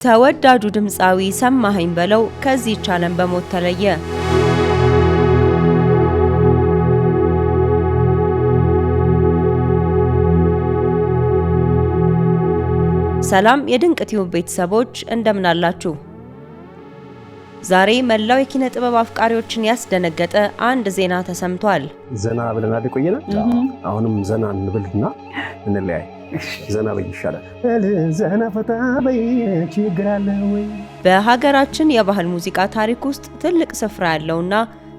ተወዳጁ ድምፃዊ ሰማኸኝ በለው ከዚህች ዓለም በሞት ተለየ። ሰላም የድንቅ ቲዩብ ቤተሰቦች እንደምን አላችሁ? ዛሬ መላው የኪነ ጥበብ አፍቃሪዎችን ያስደነገጠ አንድ ዜና ተሰምቷል። ዘና ብለናል ቆየናል። አሁንም ዘና እንብልና እንለያይ። ዘና በይሻላል። ዘና ፈታ በይ ችግር አለ ወይ? በሀገራችን የባህል ሙዚቃ ታሪክ ውስጥ ትልቅ ስፍራ ያለውና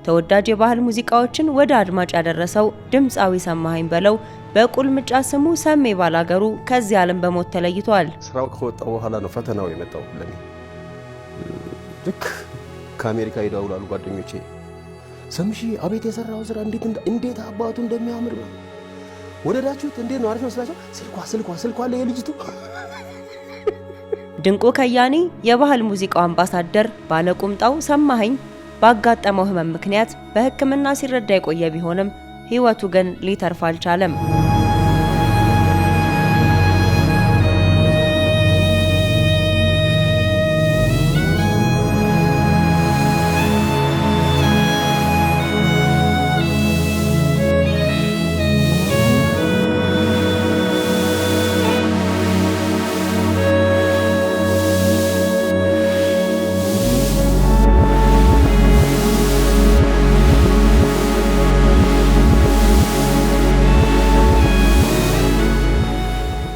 ተወዳጅ የባህል ሙዚቃዎችን ወደ አድማጭ ያደረሰው ድምፃዊ ሰማኸኝ በለው በቁልምጫ ስሙ ሰሜ ባላገሩ ከዚህ ዓለም በሞት ተለይቷል። ስራው ከወጣው በኋላ ነው ፈተናው የመጣው ለኔ። ልክ ከአሜሪካ ይደውላሉ ጓደኞቼ፣ ሰምሺ አቤት የሰራው ስራ እንዴት አባቱ እንደሚያምር ነው ወደዳችሁት፣ እንዴት ነው አሪፍ ነው ስላቸው፣ ስልኳ አለ የልጅቱ። ድንቁ ከያኒ የባህል ሙዚቃው አምባሳደር ባለቁምጣው ሰማኸኝ ባጋጠመው ህመም ምክንያት በሕክምና ሲረዳ የቆየ ቢሆንም ህይወቱ ግን ሊተርፍ አልቻለም።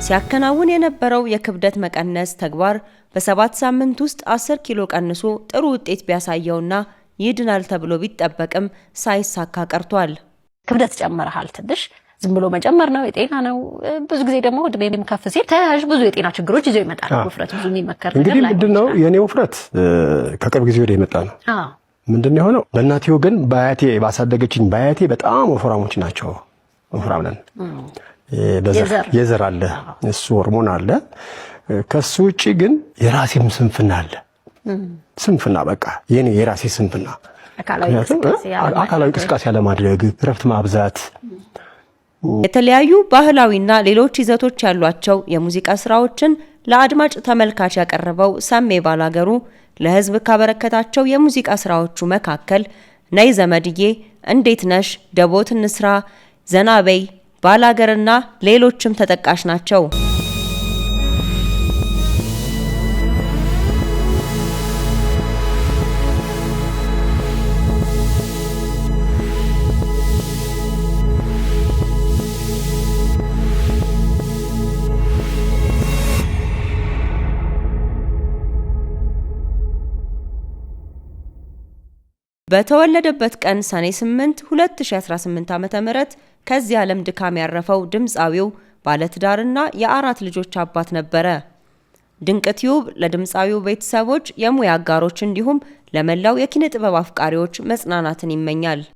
ሲያከናውን የነበረው የክብደት መቀነስ ተግባር በ7 ሳምንት ውስጥ 10 ኪሎ ቀንሶ ጥሩ ውጤት ቢያሳየውና ይድናል ተብሎ ቢጠበቅም ሳይሳካ ቀርቷል። ክብደት ጨመረሃል ትንሽ ዝም ብሎ መጨመር ነው የጤና ነው። ብዙ ጊዜ ደግሞ እድሜም ከፍ ሲል ተያያዥ ብዙ የጤና ችግሮች ይዘው ይመጣል። ውፍረት ብዙ የሚመከር ነገር እንግዲህ ምንድነው የኔ ውፍረት ከቅርብ ጊዜ ወዲህ የመጣ ነው። ምንድነው የሆነው? በእናቴ ወገን በአያቴ ባሳደገችኝ በአያቴ በጣም ወፍራሞች ናቸው። ወፍራም ነን። የዘር አለ እሱ ሆርሞን አለ። ከሱ ውጪ ግን የራሴም ስንፍና አለ። ስንፍና በቃ የራሴ ስንፍና አካላዊ እንቅስቃሴ ያለማድረግ፣ እረፍት ማብዛት። የተለያዩ ባህላዊና ሌሎች ይዘቶች ያሏቸው የሙዚቃ ስራዎችን ለአድማጭ ተመልካች ያቀረበው ሰሜ ባላገሩ ለህዝብ ካበረከታቸው የሙዚቃ ስራዎቹ መካከል ነይ ዘመድዬ፣ እንዴት ነሽ፣ ደቦት እንስራ፣ ዘናበይ፣ ባላገርና ሌሎችም ተጠቃሽ ናቸው። በተወለደበት ቀን ሰኔ 8 2018 ዓ.ም ከዚህ ዓለም ድካም ያረፈው ድምፃዊው ባለትዳርና የ4 ልጆች አባት ነበረ። ድንቅ ቲዩብ ለድምፃዊው ቤተሰቦች፣ የሙያ አጋሮች እንዲሁም ለመላው የኪነ ጥበብ አፍቃሪዎች መጽናናትን ይመኛል።